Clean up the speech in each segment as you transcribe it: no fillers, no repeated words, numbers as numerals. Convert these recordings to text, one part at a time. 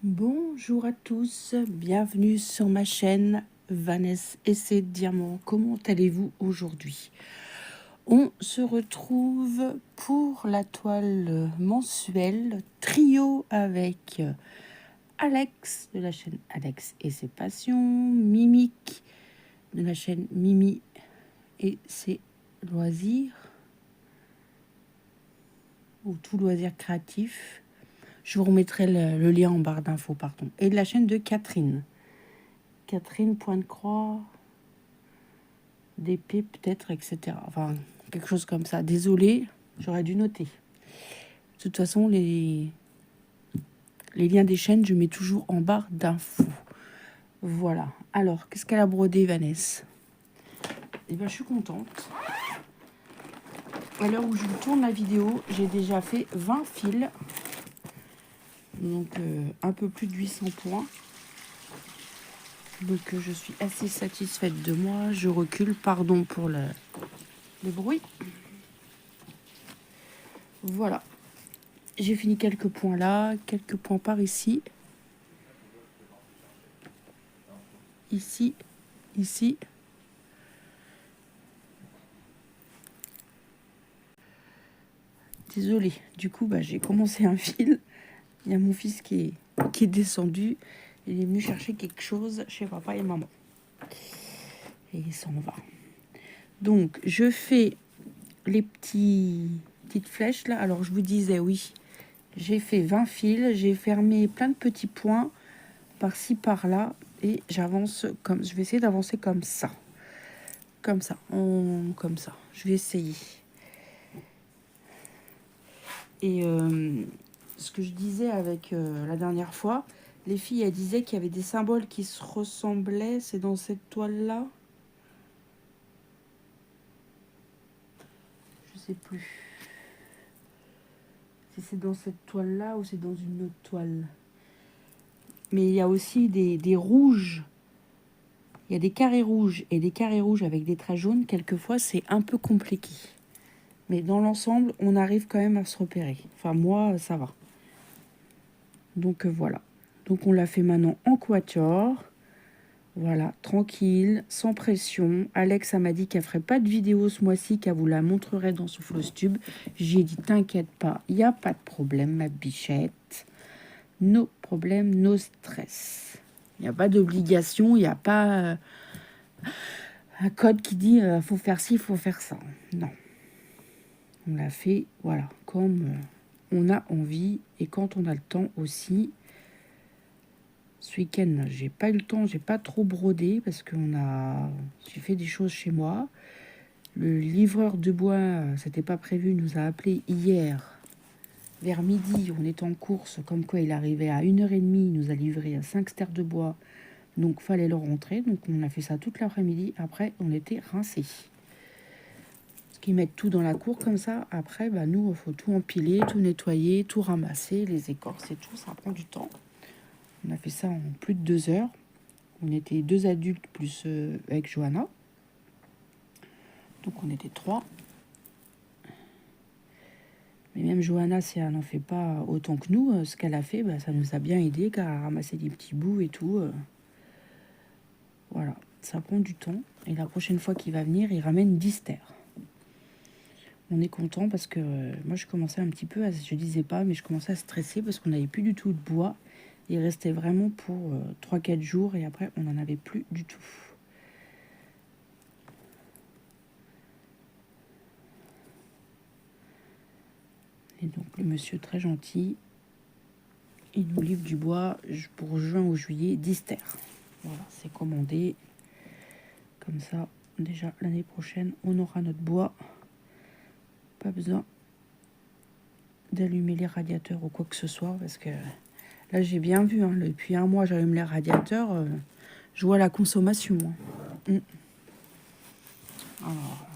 Bonjour à tous, bienvenue sur ma chaîne Vanessa et ses diamants. Comment allez-vous aujourd'hui? On se retrouve pour la toile mensuelle trio avec Alex de la chaîne Alex et ses passions, Mimique de la chaîne Mimi et ses loisirs ou tout loisir créatif. Je vous remettrai le lien en barre d'infos, pardon. Et de la chaîne de Catherine. Catherine, point de croix, d'épée peut-être, etc. Enfin, quelque chose comme ça. Désolée, j'aurais dû noter. De toute façon, les liens des chaînes, je mets toujours en barre d'infos. Voilà. Alors, qu'est-ce qu'elle a brodé, Vanessa? Eh bien, je suis contente. À l'heure où je tourne la vidéo, j'ai déjà fait 20 fils. Donc, un peu plus de 800 points. Donc, je suis assez satisfaite de moi. Je recule, pardon pour le bruit. Voilà. J'ai fini quelques points là, quelques points par ici. Ici, ici. Désolée, du coup, j'ai commencé un fil. Il y a mon fils qui est descendu. Il est venu chercher quelque chose chez papa et maman. Et il s'en va. Donc, je fais les petites flèches là. Alors, je vous disais, oui, j'ai fait 20 fils. J'ai fermé plein de petits points par-ci, par-là. Et j'avance comme... Je vais essayer d'avancer comme ça. Comme ça. Comme ça. Je vais essayer. Et ce que je disais avec la dernière fois, les filles, elles disaient qu'il y avait des symboles qui se ressemblaient. C'est dans cette toile-là. Je sais plus. Si c'est dans cette toile-là ou c'est dans une autre toile. Mais il y a aussi des rouges. Il y a des carrés rouges et des carrés rouges avec des traits jaunes. Quelquefois, c'est un peu compliqué. Mais dans l'ensemble, on arrive quand même à se repérer. Enfin, moi, ça va. Donc, voilà. Donc, on l'a fait maintenant en quatuor. Voilà, tranquille, sans pression. Alex, m'a dit qu'elle ferait pas de vidéo ce mois-ci, qu'elle vous la montrerait dans son Flowstube. J'ai dit, t'inquiète pas, il n'y a pas de problème, ma bichette. No problème, no stress. Il n'y a pas d'obligation, il n'y a pas un code qui dit, faut faire ci, faut faire ça. Non. On l'a fait, voilà, comme on a envie et quand on a le temps aussi. Ce week-end, j'ai pas eu le temps, j'ai pas trop brodé parce que j'ai fait des choses chez moi. Le livreur de bois, c'était pas prévu, nous a appelé hier vers midi. On était en course, comme quoi il arrivait à 1h30, il nous a livré à 5 stères de bois. Donc fallait le rentrer. Donc on a fait ça toute l'après-midi. Après, on était rincés. Parce qu'ils mettent tout dans la cour comme ça. Après, nous, il faut tout empiler, tout nettoyer, tout ramasser, les écorces et tout. Ça prend du temps. On a fait ça en plus de 2 heures. On était 2 adultes plus avec Johanna. Donc on était 3. Mais même Johanna, si elle n'en fait pas autant que nous, ce qu'elle a fait, ça nous a bien aidé car elle a ramassé des petits bouts et tout. Voilà, ça prend du temps. Et la prochaine fois qu'il va venir, il ramène 10 stères. On est content parce que moi, je commençais un petit peu, je disais pas, mais je commençais à stresser parce qu'on n'avait plus du tout de bois. Il restait vraiment pour 3-4 jours et après, on n'en avait plus du tout. Et donc, le monsieur très gentil, il nous livre du bois pour juin ou juillet, 10 stères. Voilà, c'est commandé. Comme ça, déjà, l'année prochaine, on aura notre bois. Pas besoin d'allumer les radiateurs ou quoi que ce soit. Parce que là, j'ai bien vu, depuis un mois, j'allume les radiateurs. Je vois la consommation. Alors,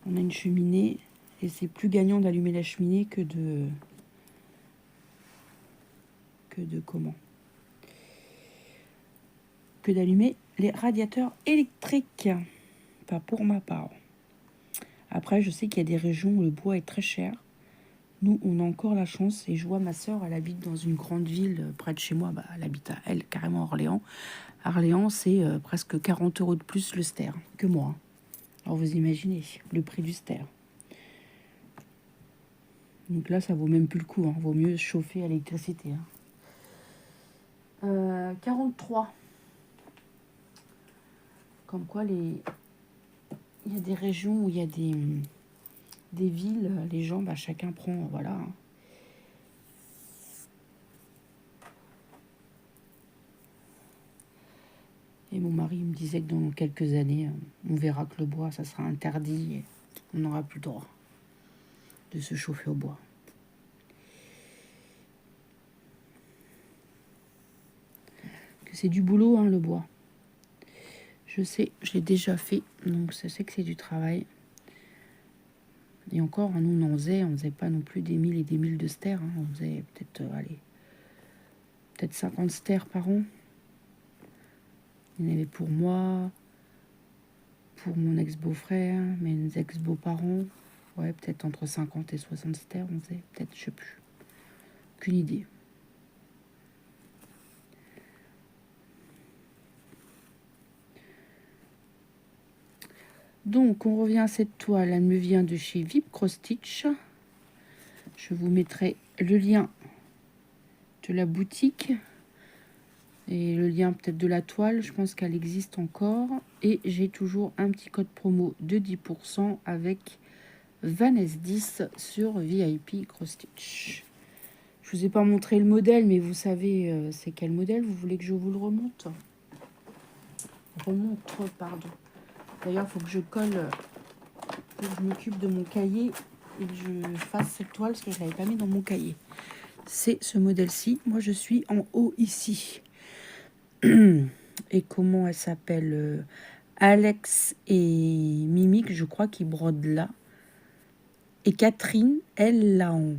on a une cheminée. Et c'est plus gagnant d'allumer la cheminée que de comment que d'allumer les radiateurs électriques. Pas pour ma part. Après, je sais qu'il y a des régions où le bois est très cher. Nous, on a encore la chance, et je vois ma soeur, elle habite dans une grande ville près de chez moi. Bah, elle habite à elle, carrément à Orléans. Orléans, c'est presque 40 € de plus le ster que moi. Alors vous imaginez le prix du ster. Donc là, ça vaut même plus le coup. Hein. Vaut mieux chauffer à l'électricité. Hein. 43. Comme quoi, il y a des régions où il y a des villes, les gens, bah, chacun prend, voilà. Et mon mari me disait que dans quelques années, on verra que le bois, ça sera interdit et on n'aura plus le droit de se chauffer au bois. Que c'est du boulot, hein, le bois. Je sais, je l'ai déjà fait, donc je sais que c'est du travail. Et encore, nous, on faisait pas non plus des 1000 et des 1000 de stères. Hein. On faisait peut-être, peut-être 50 stères par an. Il y en avait pour moi, pour mon ex-beau-frère, mes ex-beaux-parents. Ouais, peut-être entre 50 et 60 stères, on faisait. Peut-être, je sais plus. Aucune idée. Donc, on revient à cette toile. Elle me vient de chez VIP Cross Stitch. Je vous mettrai le lien de la boutique et le lien peut-être de la toile. Je pense qu'elle existe encore. Et j'ai toujours un petit code promo de 10% avec Vanessa 10 sur VIP Cross Stitch. Je vous ai pas montré le modèle, mais vous savez c'est quel modèle. Vous voulez que je vous le remonte? Remontre, pardon. D'ailleurs, il faut que je colle, que je m'occupe de mon cahier et que je fasse cette toile parce que je ne l'avais pas mis dans mon cahier. C'est ce modèle-ci. Moi, je suis en haut ici. Et comment elle s'appelle? Alex et Mimique, je crois, qui brodent là. Et Catherine, elle, l'a en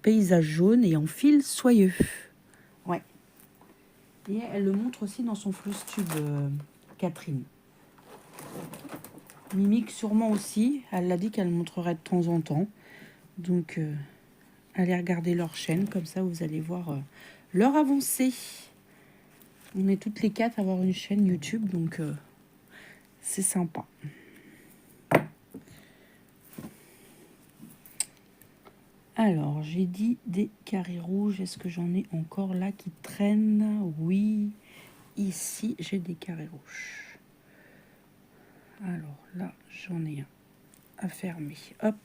paysage jaune et en fil soyeux. Ouais. Et elle le montre aussi dans son flux tube, Catherine. Mimique sûrement aussi. Elle l'a dit qu'elle montrerait de temps en temps. Donc, allez regarder leur chaîne. Comme ça, vous allez voir leur avancée. On est toutes les quatre à avoir une chaîne YouTube. Donc, c'est sympa. Alors, j'ai dit des carrés rouges. Est-ce que j'en ai encore là qui traînent? Oui. Ici, j'ai des carrés rouges. Alors là, j'en ai un à fermer. Hop.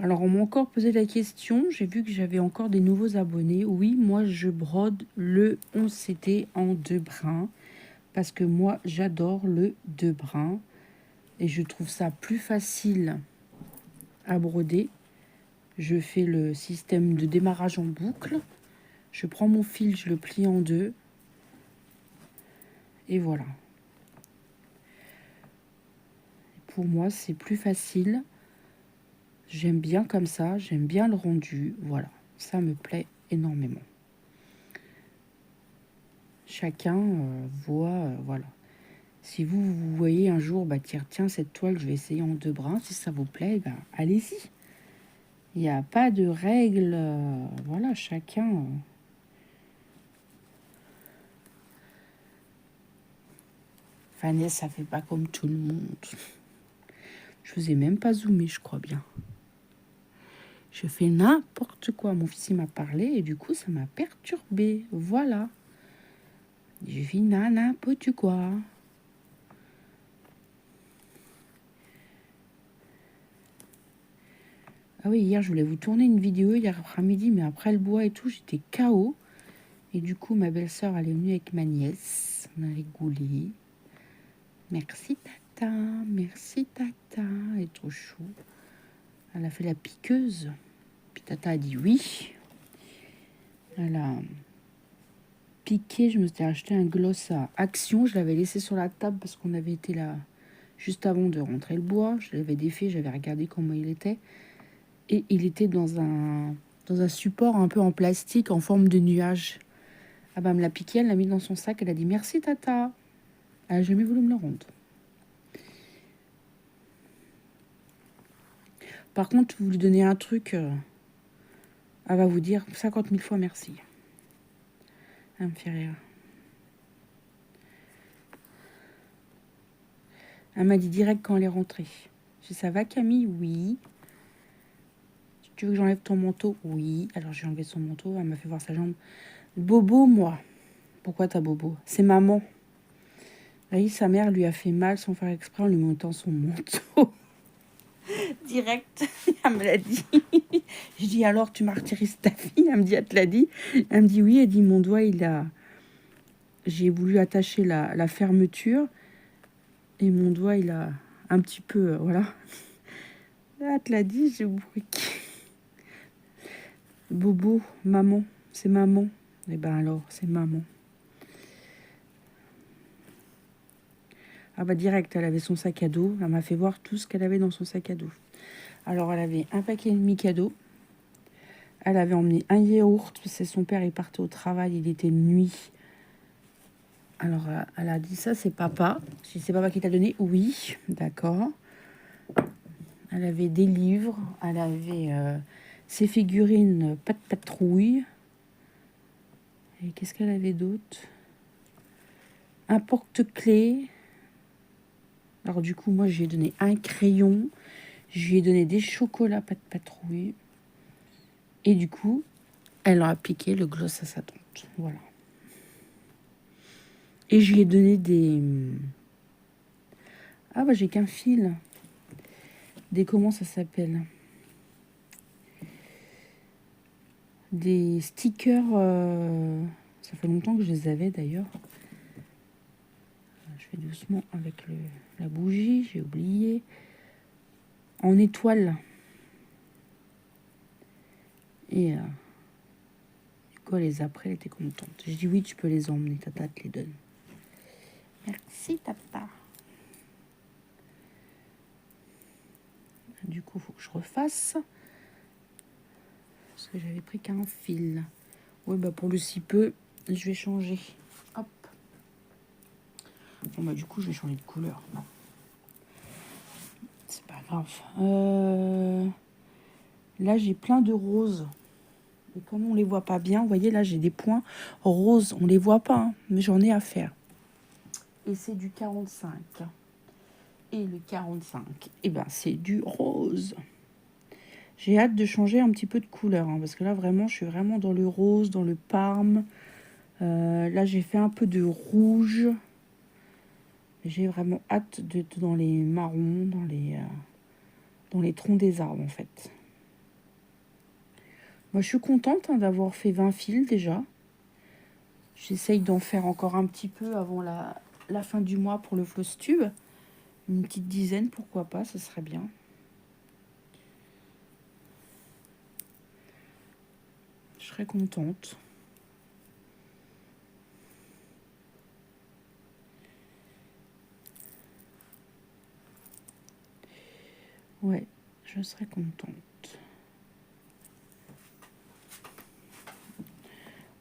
Alors, on m'a encore posé la question. J'ai vu que j'avais encore des nouveaux abonnés. Oui, moi, je brode le 11CT en 2 brins. Parce que moi, j'adore le 2 brins. Et je trouve ça plus facile à broder. Je fais le système de démarrage en boucle. Je prends mon fil, je le plie en deux. Et voilà. Pour moi, c'est plus facile. J'aime bien comme ça. J'aime bien le rendu. Voilà. Ça me plaît énormément. Chacun voit, voilà. Si vous voyez un jour, bah tiens, cette toile, je vais essayer en 2 brins. Si ça vous plaît, bah, allez-y. Il n'y a pas de règles. Voilà, chacun... Vanessa, ça fait pas comme tout le monde. Je vous ai même pas zoomé, je crois bien. Je fais n'importe quoi. Mon fils m'a parlé et du coup, ça m'a perturbé. Voilà. Je fais n'importe quoi. Ah oui, hier, je voulais vous tourner une vidéo hier après-midi, mais après le bois et tout, j'étais KO. Et du coup, ma belle-sœur, elle est venue avec ma nièce. On a rigolé. Merci, tata. Merci, tata. Elle est trop chou. Elle a fait la piqueuse. Puis tata a dit oui. Elle a piqué. Je me suis acheté un gloss à Action. Je l'avais laissé sur la table parce qu'on avait été là juste avant de rentrer le bois. Je l'avais défait. J'avais regardé comment il était. Et il était dans un support un peu en plastique en forme de nuage. Ah bah, elle me l'a piqué, elle l'a mis dans son sac, elle a dit merci tata. Elle n'a jamais voulu me le rendre. Par contre, vous lui donnez un truc, elle va vous dire 50 000 fois merci. Elle me fait rire. Elle m'a dit direct quand elle est rentrée. J'ai dit, ça va Camille? Oui. Tu veux que j'enlève ton manteau? Oui. Alors j'ai enlevé son manteau, elle m'a fait voir sa jambe. Bobo, moi. Pourquoi t'as bobo? C'est maman. Oui, sa mère lui a fait mal sans faire exprès en lui montant son manteau. Direct, elle me l'a dit. Je dis alors tu martyrises ta fille? Elle me dit elle te l'a dit? Elle me dit oui, elle dit mon doigt il a... J'ai voulu attacher la fermeture et mon doigt il a un petit peu... voilà. Elle te l'a dit, j'ai oublié. Bobo, maman, c'est maman. Eh ben alors, c'est maman. Ah bah direct, elle avait son sac à dos. Elle m'a fait voir tout ce qu'elle avait dans son sac à dos. Alors elle avait un paquet de mi-cadeaux. Elle avait emmené un yaourt, parce que son père il partait au travail, il était nuit. Alors elle a dit ça c'est papa. Je dis c'est papa qui t'a donné? Oui, d'accord. Elle avait des livres, elle avait ses figurines pas de patrouille. Et qu'est-ce qu'elle avait d'autre? Un porte-clés. Alors du coup moi je lui ai donné un crayon. Je lui ai donné des chocolats pas de patrouille. Et du coup, elle a appliqué le gloss à sa tante. Voilà. Et je lui ai donné des... Ah bah j'ai qu'un fil. Des... Comment ça s'appelle? Des stickers... Ça fait longtemps que je les avais d'ailleurs. Je fais doucement avec la bougie. J'ai oublié. En étoile. Et... du coup, elle les a pris, elle était contente. J'ai dit oui, tu peux les emmener. Tata te les donne. Merci, tata. Du coup, il faut que je refasse. Parce que j'avais pris qu'un fil. Oui, bah pour le si peu, je vais changer. Hop. Bon, bah du coup, je vais changer de couleur. C'est pas grave. Là, j'ai plein de roses. Et comme on les voit pas bien, vous voyez, là, j'ai des points roses. On les voit pas, hein, mais j'en ai à faire. Et c'est du 45. Et le 45, eh ben, c'est du rose. J'ai hâte de changer un petit peu de couleur, hein, parce que là, vraiment, je suis vraiment dans le rose, dans le parme. Là, j'ai fait un peu de rouge. J'ai vraiment hâte d'être dans les marrons, dans les troncs des arbres, en fait. Moi, je suis contente hein, d'avoir fait 20 fils déjà. J'essaye d'en faire encore un petit peu avant la fin du mois pour le floss tube. Une petite dizaine, pourquoi pas, ce serait bien. Je serais contente. Ouais, je serais contente.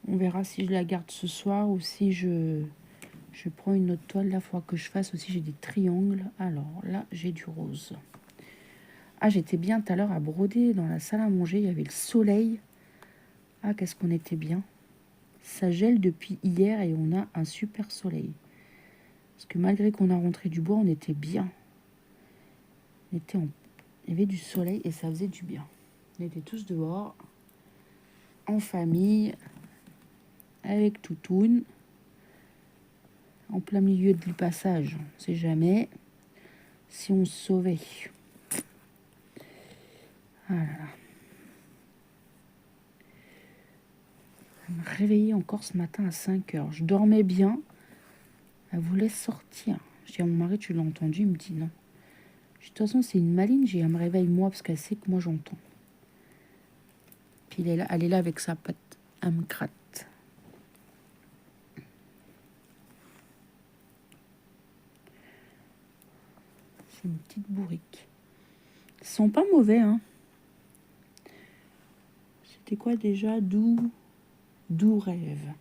On verra si je la garde ce soir ou si je prends une autre toile. Là, il faudra que je fasse aussi, j'ai des triangles. Alors là, j'ai du rose. Ah, j'étais bien tout à l'heure à broder dans la salle à manger. Il y avait le soleil. Ah, qu'est-ce qu'on était bien. Ça gèle depuis hier et on a un super soleil. Parce que malgré qu'on a rentré du bois, on était bien. Il y avait du soleil et ça faisait du bien. On était tous dehors, en famille, avec Toutoune, en plein milieu du passage. On ne sait jamais si on se sauvait. Ah là là. Elle m'a réveillée encore ce matin à 5 heures. Je dormais bien. Elle voulait sortir. Je dis à mon mari, tu l'as entendu? Il me dit non. De toute façon, c'est une maligne. Elle me réveille moi parce qu'elle sait que moi j'entends. Puis elle est là avec sa patte. Elle me gratte. C'est une petite bourrique. Ils sont pas mauvais, hein. C'était quoi déjà? Doux rêve.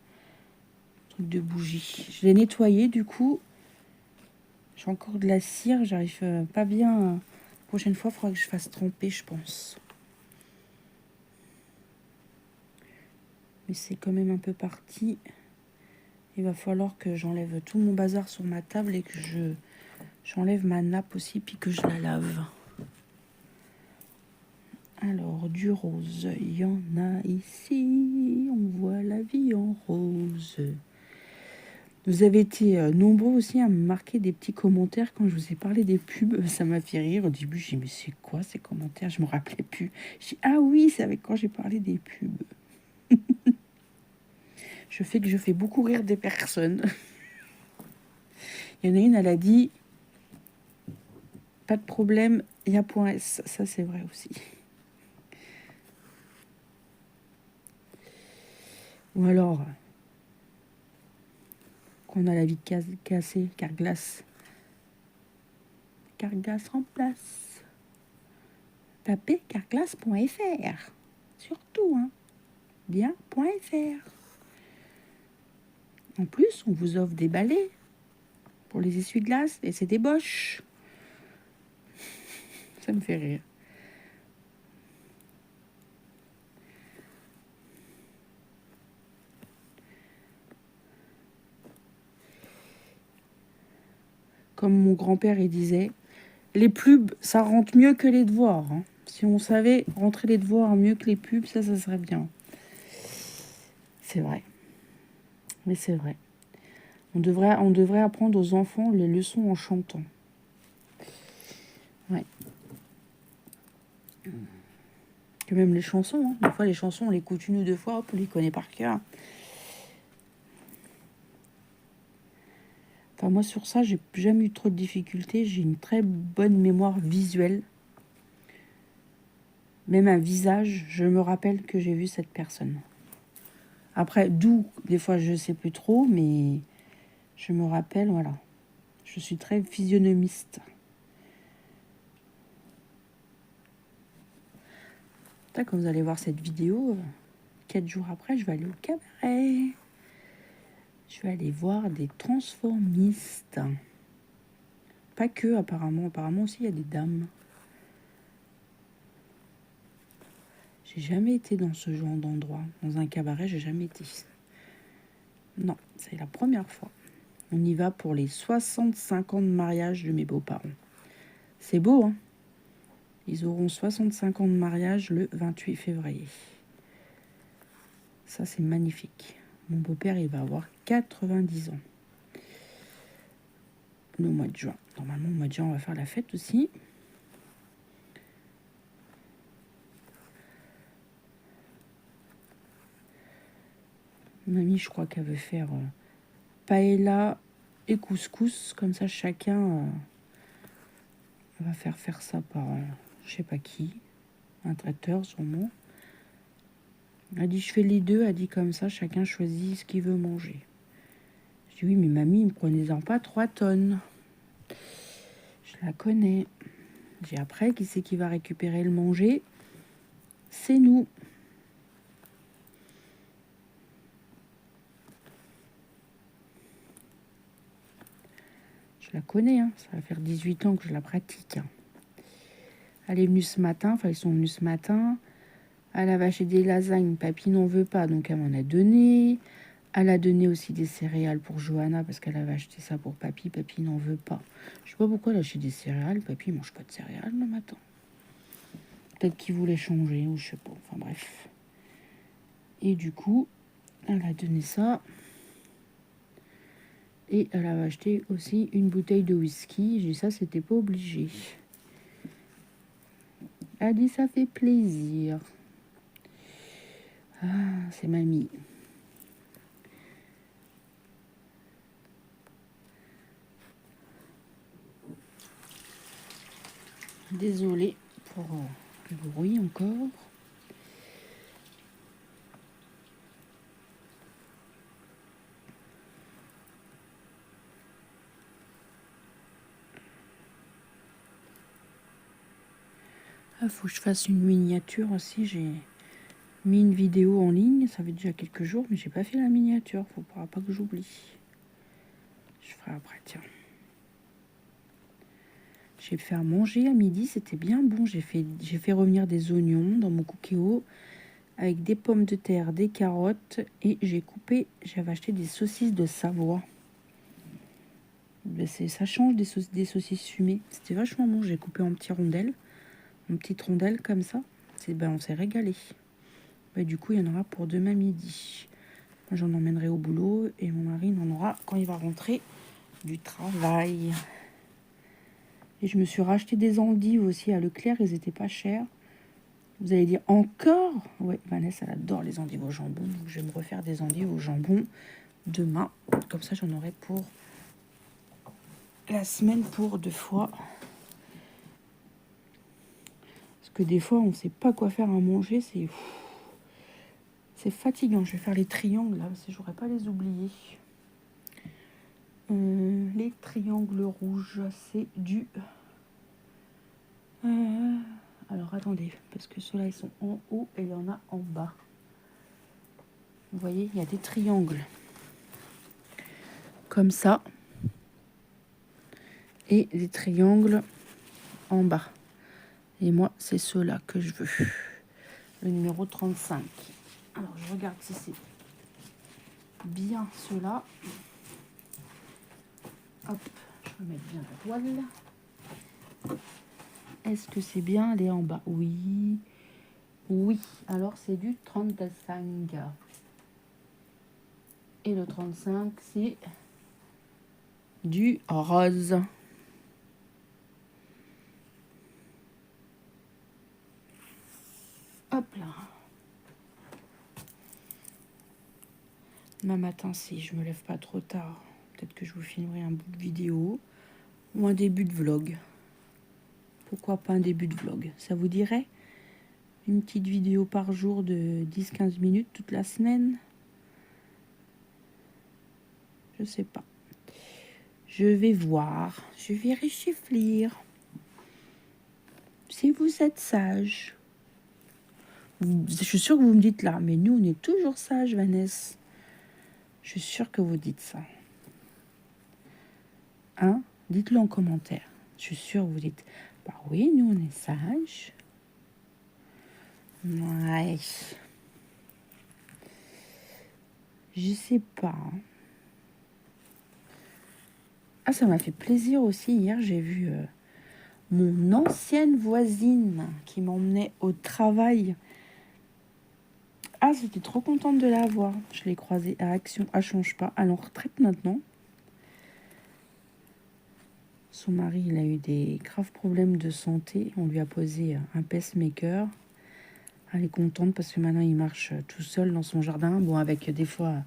Truc de bougie. Je l'ai nettoyé du coup. J'ai encore de la cire, j'arrive pas bien. La prochaine fois, il faudra que je fasse tremper, je pense. Mais c'est quand même un peu parti. Il va falloir que j'enlève tout mon bazar sur ma table et que j'enlève ma nappe aussi, puis que je la lave. Alors, du rose, il y en a ici. On voit la vie en rose. Vous avez été nombreux aussi à me marquer des petits commentaires quand je vous ai parlé des pubs. Ça m'a fait rire. Au début, j'ai dit, mais c'est quoi ces commentaires? Je me rappelais plus. J'ai dit, ah oui, c'est avec quand j'ai parlé des pubs. Je fais beaucoup rire des personnes. Il y en a une, elle a dit, pas de problème, il y a point S. Ça, c'est vrai aussi. Ou alors, qu'on a la vie cassée, Carglass. Carglass remplace. Tapez carglass.fr. Surtout, hein. Bien.fr. En plus, on vous offre des balais pour les essuie-glaces et c'est des Bosch. Ça me fait rire. Comme mon grand-père, il disait, les pubs, ça rentre mieux que les devoirs. Hein. Si on savait rentrer les devoirs mieux que les pubs, ça serait bien. C'est vrai. Mais c'est vrai. On devrait apprendre aux enfants les leçons en chantant. Ouais. Que même les chansons. Hein. Des fois, les chansons, on les écoute une ou deux fois, hop, on les connaît par cœur. Enfin, moi, sur ça, j'ai jamais eu trop de difficultés. J'ai une très bonne mémoire visuelle. Même un visage, je me rappelle que j'ai vu cette personne. Après, d'où, des fois, je sais plus trop, mais je me rappelle, voilà. Je suis très physionomiste. Là, quand vous allez voir cette vidéo, 4 jours après, je vais aller au cabaret. Je vais aller voir des transformistes. Pas que, apparemment. Apparemment aussi, il y a des dames. J'ai jamais été dans ce genre d'endroit. Dans un cabaret, j'ai jamais été. Non, c'est la première fois. On y va pour les 65 ans de mariage de mes beaux-parents. C'est beau, hein? Ils auront 65 ans de mariage le 28 février. Ça, c'est magnifique. Mon beau-père, il va avoir 90 ans. Le mois de juin. Normalement, au mois de juin, on va faire la fête aussi. Mamie, je crois qu'elle veut faire paella et couscous. Comme ça, chacun va faire ça par je sais pas qui. Un traiteur, sûrement. Elle dit, je fais les deux. Elle dit comme ça, chacun choisit ce qu'il veut manger. Je dis, oui, mais mamie, ne prenez-en pas 3 tonnes. Je la connais. J'ai après, qui c'est qui va récupérer le manger? C'est nous. Je la connais, hein. Ça va faire 18 ans que je la pratique. Hein. Elle est venue ce matin, enfin ils sont venus ce matin. Elle avait acheté des lasagnes, papy n'en veut pas, donc elle m'en a donné. Elle a donné aussi des céréales pour Johanna, parce qu'elle avait acheté ça pour papy, papy n'en veut pas. Je sais pas pourquoi elle a acheté des céréales, papy mange pas de céréales le matin. Peut-être qu'il voulait changer, ou je sais pas, enfin bref. Et du coup, elle a donné ça. Et elle avait acheté aussi une bouteille de whisky. J'ai dit ça, c'était pas obligé. Elle a dit ça fait plaisir. Ah, c'est mamie. Désolée pour le bruit encore. Ah, faut que je fasse une miniature aussi. mis une vidéo en ligne, ça fait déjà quelques jours, mais j'ai pas fait la miniature, faut pas que j'oublie. Je ferai après, tiens. J'ai fait à manger à midi, c'était bien bon. J'ai fait revenir des oignons dans mon cookéo avec des pommes de terre, des carottes et j'avais acheté des saucisses de Savoie. Ça change des saucisses fumées. C'était vachement bon. J'ai coupé en petites rondelles comme ça. On s'est régalé. Du coup, il y en aura pour demain midi. Moi, j'en emmènerai au boulot et mon mari en aura quand il va rentrer du travail. Et je me suis racheté des endives aussi à Leclerc. Ils étaient pas chers. Vous allez dire encore? Ouais, Vanessa, elle adore les endives au jambon. Donc, je vais me refaire des endives au jambon demain. Comme ça, j'en aurai pour la semaine pour 2 fois. Parce que des fois, on ne sait pas quoi faire à manger. C'est fatigant. Je vais faire les triangles là, parce que je n'aurais pas les oublier. Les triangles rouges, c'est du... alors, attendez, parce que ceux-là, ils sont en haut et il y en a en bas. Vous voyez, il y a des triangles. Comme ça. Et des triangles en bas. Et moi, c'est ceux-là que je veux. Le numéro 35. Alors, je regarde si c'est bien ceux-là. Hop, je vais mettre bien la toile. Est-ce que c'est bien aller en bas? Oui. Oui. Alors, c'est du 35. Et le 35, c'est du rose. Hop là. Demain matin, si je me lève pas trop tard, peut-être que je vous filmerai un bout de vidéo ou un début de vlog. Pourquoi pas un début de vlog? Ça vous dirait? Une petite vidéo par jour de 10-15 minutes toute la semaine? Je sais pas. Je vais voir. Je vais réfléchir. Si vous êtes sage. Je suis sûre que vous me dites là, mais nous, on est toujours sages, Vanessa. Je suis sûre que vous dites ça. Hein? Dites-le en commentaire. Je suis sûre que vous dites, bah oui, nous, on est sages. Ouais. Je sais pas. Ah, ça m'a fait plaisir aussi. Hier, j'ai vu mon ancienne voisine qui m'emmenait au travail. Ah, j'étais trop contente de la voir. Je l'ai croisée à Action. Ah, change pas. Elle est en retraite maintenant. Son mari, il a eu des graves problèmes de santé. On lui a posé un pacemaker. Elle est contente parce que maintenant, il marche tout seul dans son jardin. Bon, avec des fois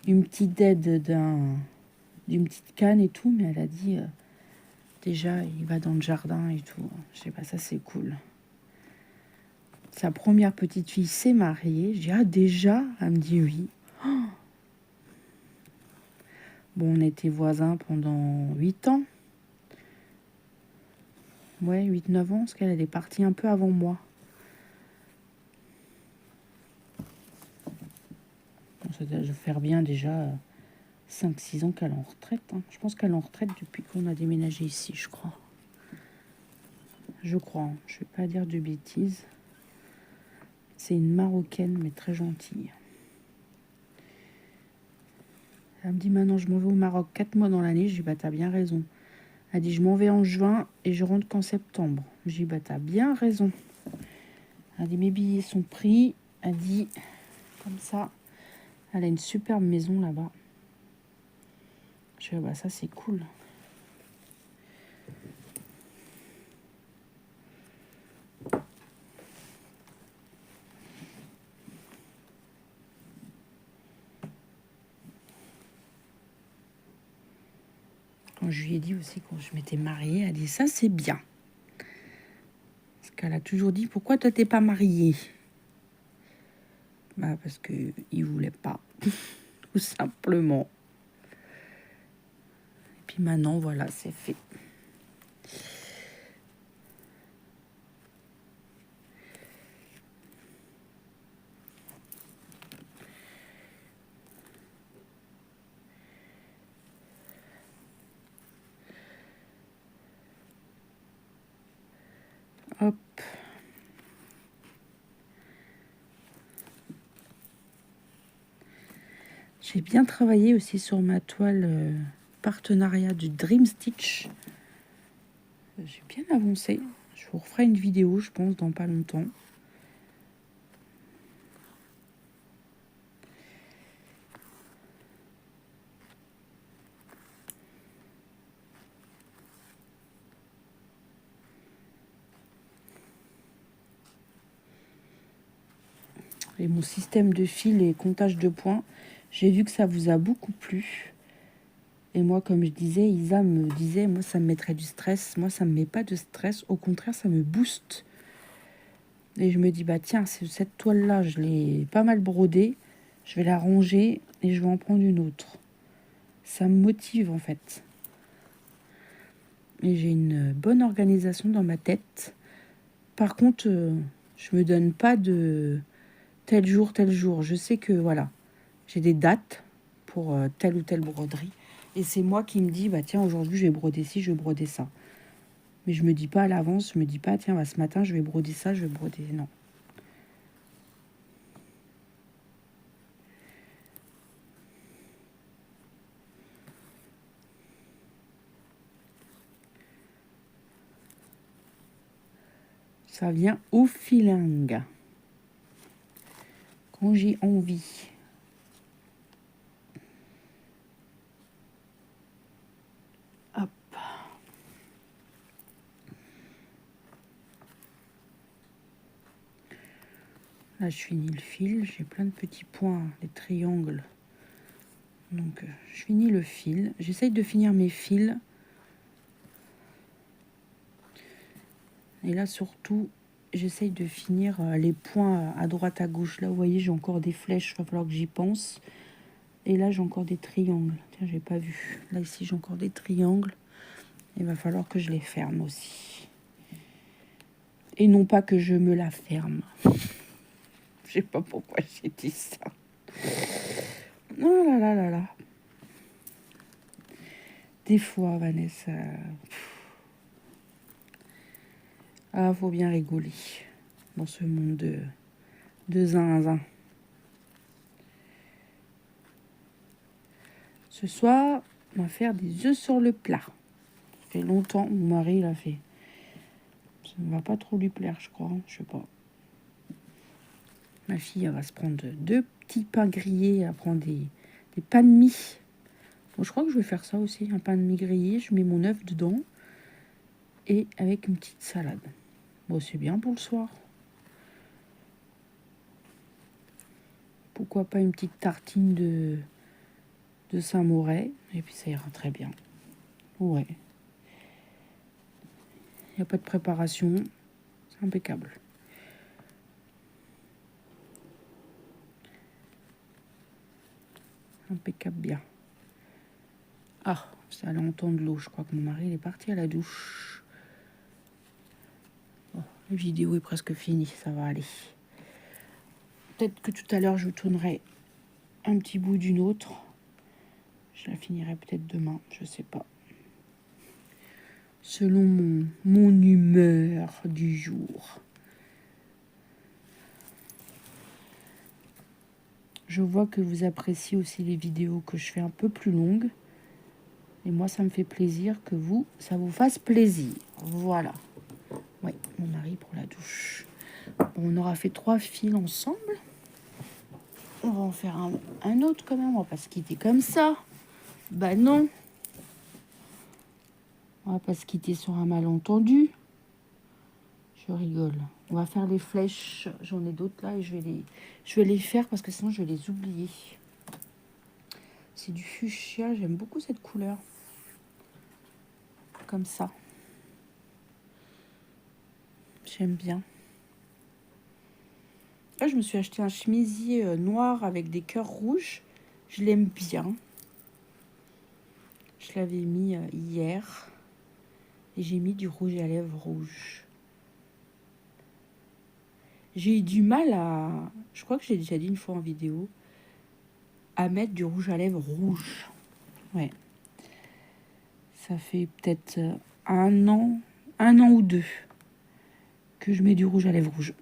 une petite aide d'une petite canne et tout. Mais elle a dit, déjà, il va dans le jardin et tout. Je sais pas, ça, c'est cool. Sa première petite fille s'est mariée. Je dis, ah, déjà? Elle me dit oui. Oh. Bon, on était voisins pendant 8 ans. Ouais, 8-9 ans, parce qu'elle est partie un peu avant moi. Bon, ça doit faire bien déjà 5-6 ans qu'elle est en retraite. Hein. Je pense qu'elle est en retraite depuis qu'on a déménagé ici, je crois. Je crois, hein. Je vais pas dire de bêtises. C'est une Marocaine, mais très gentille. Elle me dit, maintenant, je m'en vais au Maroc 4 mois dans l'année. Je dis, bah, t'as bien raison. Elle dit, je m'en vais en juin et je rentre qu'en septembre. Je dis, bah, t'as bien raison. Elle dit, mes billets sont pris. Elle dit, comme ça, elle a une superbe maison là-bas. Je dis, bah, ça, c'est cool. Quand je lui ai dit aussi, quand je m'étais mariée, elle a dit, ça, c'est bien. Parce qu'elle a toujours dit, pourquoi toi, t'es pas mariée? Bah, parce qu'il voulait pas. Tout simplement. Et puis maintenant, voilà, c'est fait. J'ai bien travaillé aussi sur ma toile partenariat du Dream Stitch. J'ai bien avancé. Je vous referai une vidéo, je pense, dans pas longtemps. Et mon système de fil et comptage de points, j'ai vu que ça vous a beaucoup plu. Et moi, comme je disais, Isa me disait, moi, ça me mettrait du stress. Moi, ça me met pas de stress. Au contraire, ça me booste. Et je me dis, bah tiens, cette toile-là, je l'ai pas mal brodée. Je vais la ranger et je vais en prendre une autre. Ça me motive, en fait. Et j'ai une bonne organisation dans ma tête. Par contre, je me donne pas de tel jour, tel jour. Je sais que, voilà, j'ai des dates pour telle ou telle broderie. Et c'est moi qui me dis, bah tiens, aujourd'hui, je vais broder ci, je vais broder ça. Mais je me dis pas à l'avance, je me dis pas, tiens, bah, ce matin, je vais broder ça, je vais broder... Non. Ça vient au feeling. Quand j'ai envie. Hop. Là, je finis le fil. J'ai plein de petits points, des triangles. Donc, je finis le fil. J'essaye de finir mes fils. Et là, surtout, j'essaye de finir les points à droite, à gauche. Là, vous voyez, j'ai encore des flèches. Il va falloir que j'y pense. Et là, j'ai encore des triangles. Tiens, j'ai pas vu. Là, ici, j'ai encore des triangles. Il va falloir que je les ferme aussi. Et non pas que je me la ferme. Je sais pas pourquoi j'ai dit ça. Oh là là là là. Des fois, Vanessa... Ah, faut bien rigoler dans ce monde de zinzin. Ce soir, on va faire des œufs sur le plat. Ça fait longtemps, mon mari l'a fait. Ça ne va pas trop lui plaire, je crois. Je sais pas. Ma fille, elle va se prendre 2 petits pains grillés. Elle va prendre des pains de mie. Bon, je crois que je vais faire ça aussi. Un pain de mie grillé. Je mets mon œuf dedans. Et avec une petite salade. Bon, c'est bien pour le soir. Pourquoi pas une petite tartine de Saint-Moré. Et puis ça ira très bien. Ouais. Il n'y a pas de préparation. C'est impeccable. Impeccable bien. Ah, ça allait entendre l'eau. Je crois que mon mari il est parti à la douche. Bon, la vidéo est presque finie. Ça va aller. Peut-être que tout à l'heure, je tournerai un petit bout d'une autre. Je la finirai peut-être demain. Je sais pas. Selon mon humeur du jour. Je vois que vous appréciez aussi les vidéos que je fais un peu plus longues. Et moi, ça me fait plaisir que ça vous fasse plaisir. Voilà. Oui, mon mari pour la douche. Bon, on aura fait 3 fils ensemble. On va en faire un autre quand même. On va pas se quitter comme ça. Bah non. On va pas se quitter sur un malentendu. Je rigole. On va faire les flèches. J'en ai d'autres là et je vais les faire parce que sinon je vais les oublier. C'est du fuchsia. J'aime beaucoup cette couleur. Comme ça. J'aime bien. Là, je me suis acheté un chemisier noir avec des cœurs rouges. Je l'aime bien. Je l'avais mis hier. Et j'ai mis du rouge à lèvres rouge. J'ai eu du mal à... Je crois que j'ai déjà dit une fois en vidéo. À mettre du rouge à lèvres rouge. Ouais. Ça fait peut-être un an ou 2 que je mets du rouge à lèvres rouge.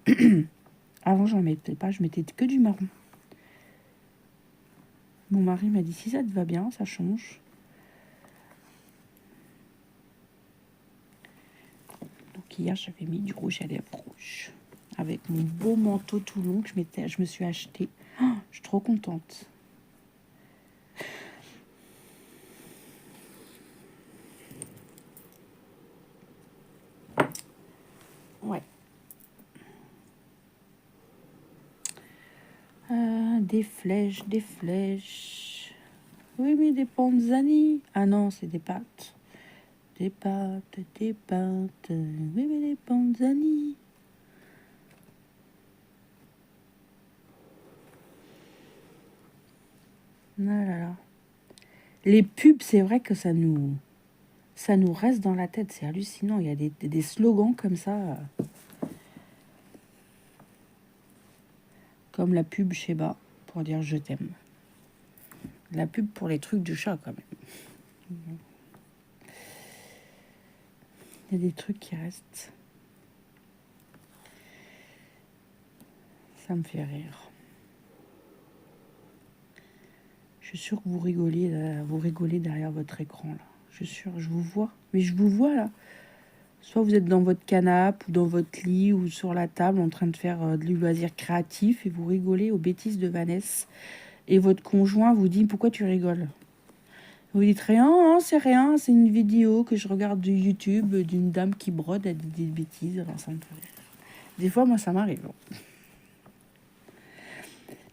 Avant, j'en mettais pas. Je mettais que du marron. Mon mari m'a dit, si ça te va bien, ça change. Donc hier, j'avais mis du rouge à lèvres rouge. Avec mon beau manteau tout long que je me suis acheté. Oh, je suis trop contente. Ouais. Des flèches, des flèches. Oui, mais des panzani. Ah non, c'est des pâtes. Des pâtes, des pâtes. Oui, mais des panzani. Ah là là. Les pubs, c'est vrai que ça nous reste dans la tête. C'est hallucinant. Il y a des slogans comme ça. Comme la pub Sheba pour dire je t'aime. La pub pour les trucs du chat, quand même. Il y a des trucs qui restent. Ça me fait rire. Je suis sûre que vous rigolez derrière votre écran, là. Je suis sûre, je vous vois. Mais je vous vois, là. Soit vous êtes dans votre canapé, ou dans votre lit, ou sur la table, en train de faire du loisir créatif, et vous rigolez aux bêtises de Vanessa. Et votre conjoint vous dit, pourquoi tu rigoles? Vous dites rien, hein, c'est rien, c'est une vidéo que je regarde de YouTube d'une dame qui brode, elle dit des bêtises, alors ça me fait rire. Des fois, moi, ça m'arrive.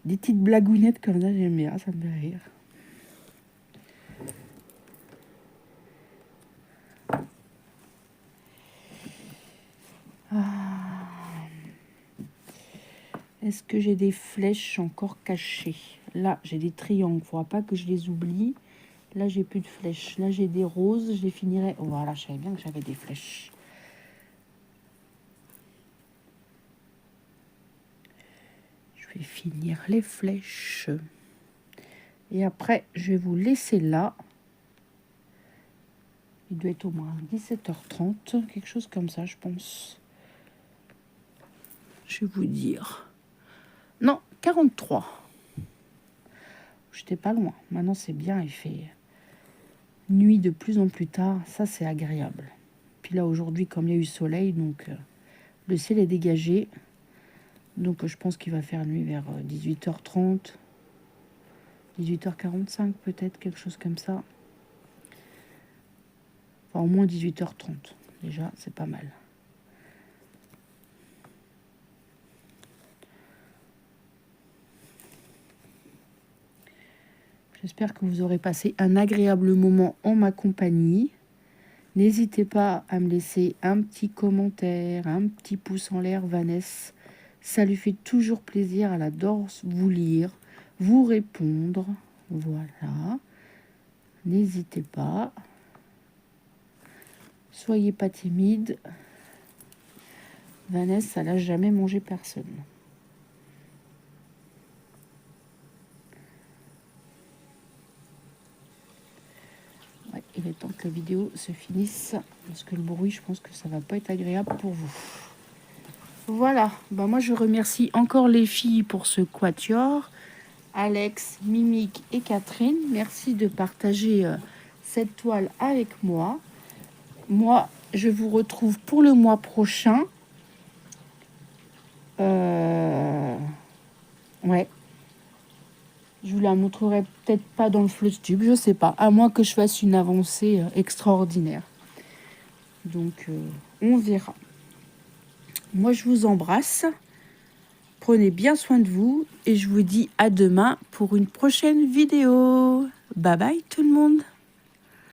Des petites blagounettes comme ça, j'aime bien, ça me fait rire. Est-ce que j'ai des flèches encore cachées? Là, j'ai des triangles, il ne faudra pas que je les oublie. Là, j'ai plus de flèches. Là, j'ai des roses, je les finirai. Oh, voilà, je savais bien que j'avais des flèches. Je vais finir les flèches. Et après, je vais vous laisser là. Il doit être au moins 17h30, quelque chose comme ça, je pense. Je vais vous dire. Non, 43. J'étais pas loin. Maintenant, c'est bien, il fait nuit de plus en plus tard. Ça, c'est agréable. Puis là, aujourd'hui, comme il y a eu soleil, donc le ciel est dégagé. Donc, je pense qu'il va faire nuit vers 18h30, 18h45 peut-être, quelque chose comme ça. Enfin, au moins 18h30. Déjà, c'est pas mal. J'espère que vous aurez passé un agréable moment en ma compagnie. N'hésitez pas à me laisser un petit commentaire, un petit pouce en l'air, Vanessa. Ça lui fait toujours plaisir, elle adore vous lire, vous répondre. Voilà. N'hésitez pas. Soyez pas timide. Vanessa, elle n'a jamais mangé personne. Ouais, il est temps que la vidéo se finisse parce que le bruit, je pense que ça va pas être agréable pour vous. Voilà, bah moi je remercie encore les filles pour ce quatuor. Alex, Mimique et Catherine, merci de partager cette toile avec moi. Moi, je vous retrouve pour le mois prochain. Ouais. Je vous la montrerai peut-être pas dans le Flowtube, je sais pas. À moins que je fasse une avancée extraordinaire. Donc, on verra. Moi, je vous embrasse. Prenez bien soin de vous. Et je vous dis à demain pour une prochaine vidéo. Bye bye tout le monde.